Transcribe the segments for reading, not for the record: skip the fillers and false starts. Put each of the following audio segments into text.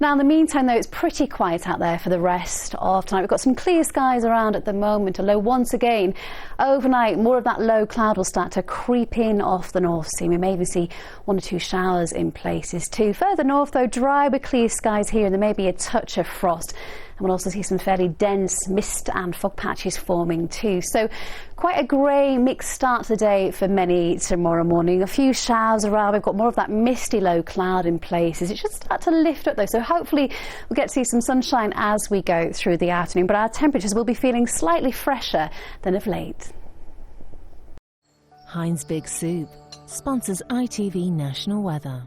Now, in the meantime, though, it's pretty quiet out there for the rest of tonight. We've got some clear skies around at the moment, although once again, overnight, more of that low cloud will start to creep in off the North Sea. We may even see 1 or 2 showers in places too. Further north, though, dry with clear skies here, and there may be a touch of frost. And we'll also see some fairly dense mist and fog patches forming too. So quite a grey mixed start to the day for many tomorrow morning. A few showers around. We've got more of that misty low cloud in places. It should start to lift up though. So hopefully we'll get to see some sunshine as we go through the afternoon. But our temperatures will be feeling slightly fresher than of late. Heinz Big Soup sponsors ITV National Weather.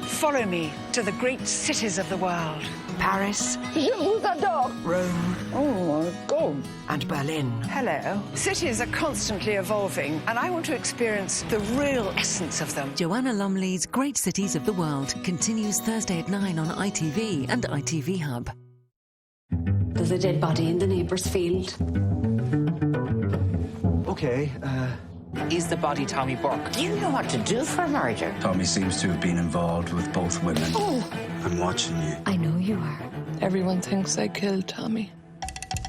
Follow me to the great cities of the world. Paris, Rome, oh my God, and Berlin. Hello. Cities are constantly evolving, and I want to experience the real essence of them. Joanna Lumley's Great Cities of the World continues Thursday at 9 on ITV and ITV Hub. There's a dead body in the neighbour's field. OK, Is the body Tommy Burke? do you know what to do for a murder? Tommy seems to have been involved with both women. Oh, I'm watching you. I know you are. Everyone thinks I killed Tommy.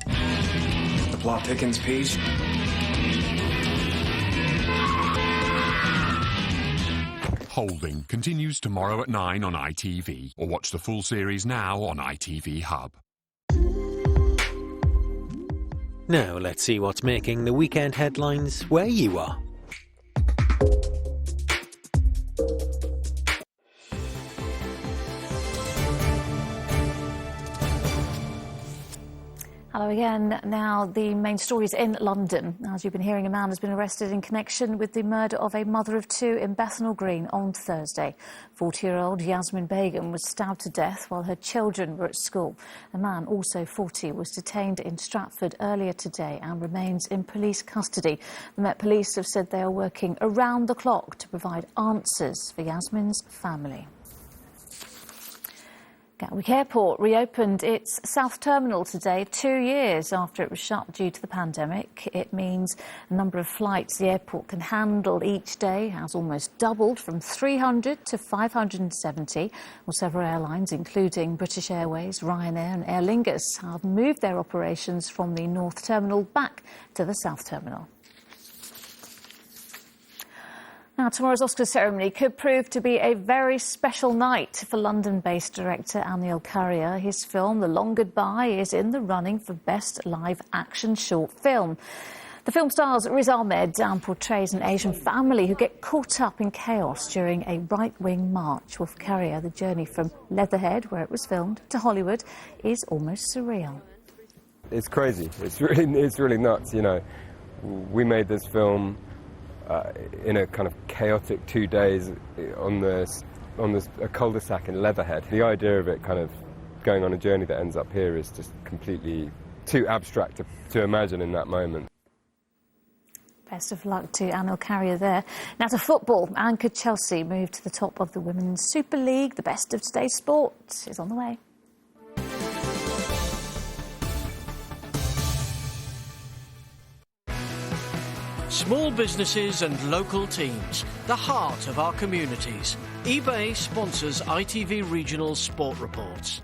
The plot thickens, Pete. Holding continues tomorrow at 9 on ITV, or watch the full series now on ITV Hub. Now let's see what's making the weekend headlines where you are. Hello again. Now, the main stories in London. As you've been hearing, a man has been arrested in connection with the murder of a mother of 2 in Bethnal Green on Thursday. 40-year-old Yasmin Begum was stabbed to death while her children were at school. A man, also 40, was detained in Stratford earlier today and remains in police custody. The Met Police have said they are working around the clock to provide answers for Yasmin's family. Gatwick Airport reopened its South Terminal today, 2 years after it was shut due to the pandemic. It means the number of flights the airport can handle each day has almost doubled from 300 to 570. Well, several airlines, including British Airways, Ryanair and Aer Lingus, have moved their operations from the North Terminal back to the South Terminal. Now, tomorrow's Oscars ceremony could prove to be a very special night for London-based director Anil Karia. His film, The Long Goodbye, is in the running for Best Live Action Short Film. The film stars Riz Ahmed and portrays an Asian family who get caught up in chaos during a right-wing march. Well, for Karia, the journey from Leatherhead, where it was filmed, to Hollywood is almost surreal. It's crazy. It's really nuts, you know. We made this film in a kind of chaotic 2 days on a cul-de-sac in Leatherhead. The idea of it kind of going on a journey that ends up here is just completely too abstract to imagine in that moment. Best of luck to Anil Karia there. Now to football. Anchored Chelsea moved to the top of the Women's Super League. The best of today's sport is on the way. Small businesses and local teams, the heart of our communities. eBay sponsors ITV Regional Sport Reports.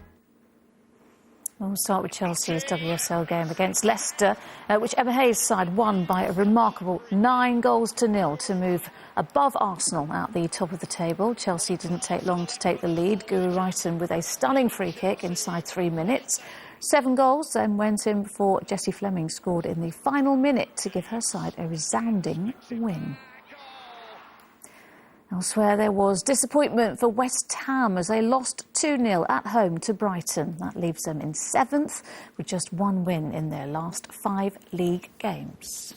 We'll start with Chelsea's WSL game against Leicester, which Emma Hayes' side won by a remarkable 9-0 to move above Arsenal at the top of the table. Chelsea didn't take long to take the lead. Guru Wrighton with a stunning free kick inside 3 minutes. 7 goals then went in before Jessie Fleming scored in the final minute to give her side a resounding win. Elsewhere, there was disappointment for West Ham as they lost 2-0 at home to Brighton. That leaves them in 7th with just 1 win in their last 5 league games.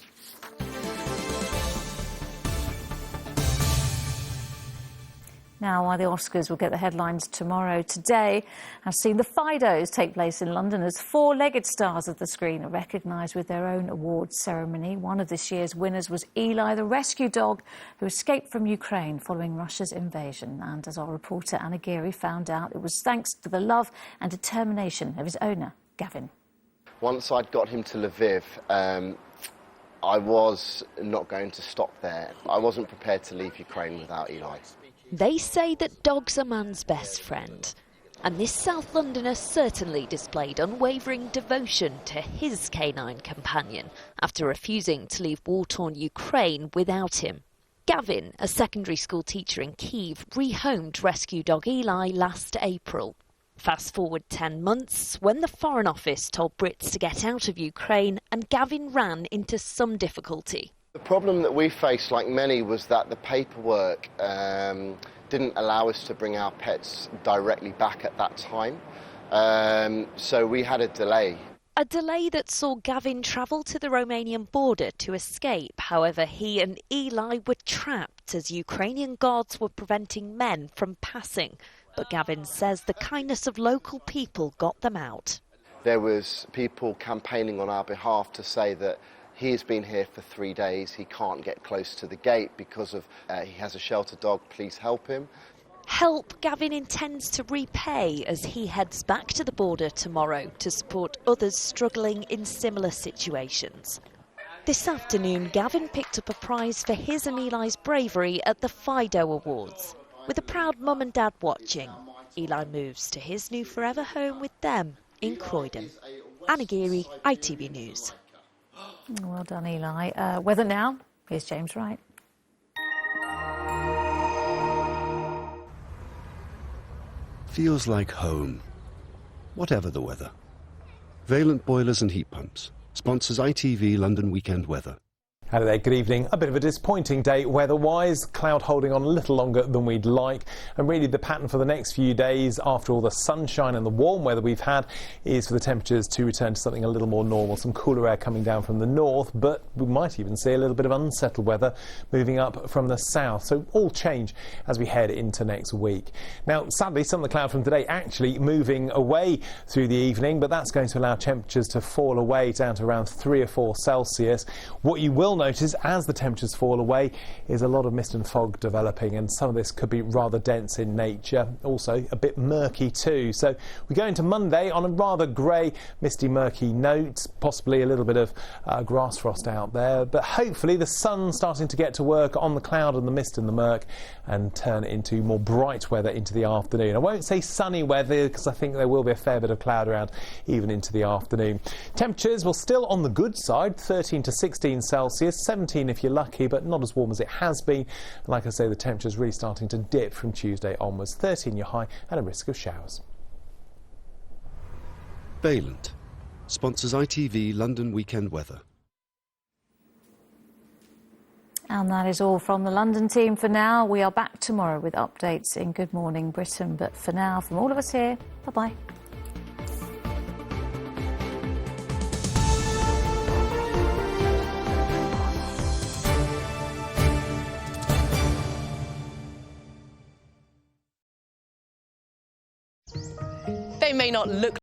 Now, while the Oscars will get the headlines tomorrow, today has seen the Fidos take place in London as 4-legged stars of the screen are recognised with their own awards ceremony. One of this year's winners was Eli, the rescue dog who escaped from Ukraine following Russia's invasion. And as our reporter Anna Geary found out, it was thanks to the love and determination of his owner, Gavin. Once I'd got him to Lviv, I was not going to stop there. I wasn't prepared to leave Ukraine without Eli. They say that dogs are man's best friend. And this South Londoner certainly displayed unwavering devotion to his canine companion after refusing to leave war-torn Ukraine without him. Gavin, a secondary school teacher in Kyiv, rehomed rescue dog Eli last April. Fast forward 10 months, when the Foreign Office told Brits to get out of Ukraine, and Gavin ran into some difficulty. The problem that we faced, like many, was that the paperwork didn't allow us to bring our pets directly back at that time, so we had a delay. A delay that saw Gavin travel to the Romanian border to escape. However, he and Eli were trapped as Ukrainian guards were preventing men from passing. But Gavin says the kindness of local people got them out. There was people campaigning on our behalf to say that he has been here for 3 days, he can't get close to the gate because of he has a shelter dog, please help him. Help Gavin intends to repay as he heads back to the border tomorrow to support others struggling in similar situations. This afternoon, Gavin picked up a prize for his and Eli's bravery at the Fido Awards. With a proud mum and dad watching, Eli moves to his new forever home with them in Croydon. Anna Geary, ITV News. Well done, Eli. Weather now, here's James Wright. Feels like home, whatever the weather. Valent Boilers and Heat Pumps sponsors ITV London Weekend Weather. Hello there, good evening. A bit of a disappointing day weather-wise. Cloud holding on a little longer than we'd like. And really the pattern for the next few days, after all the sunshine and the warm weather we've had, is for the temperatures to return to something a little more normal. Some cooler air coming down from the north, but we might even see a little bit of unsettled weather moving up from the south. So all change as we head into next week. Now, sadly, some of the cloud from today actually moving away through the evening, but that's going to allow temperatures to fall away down to around 3 or 4 Celsius. What you will notice as the temperatures fall away is a lot of mist and fog developing, and some of this could be rather dense in nature, also a bit murky too. So we go into Monday on a rather grey, misty, murky note, possibly a little bit of grass frost out there, but hopefully the sun starting to get to work on the cloud and the mist and the murk and turn it into more bright weather into the afternoon. I won't say sunny weather because I think there will be a fair bit of cloud around even into the afternoon. Temperatures will still on the good side, 13 to 16 Celsius, 17 if you're lucky, but not as warm as it has been. Like I say, the temperature's really starting to dip from Tuesday onwards, 13 your high and a risk of showers. Valent sponsors ITV London Weekend Weather. And that is all from the London team for now. We are back tomorrow with updates in Good Morning Britain. But for now, from all of us here, bye-bye. They may not look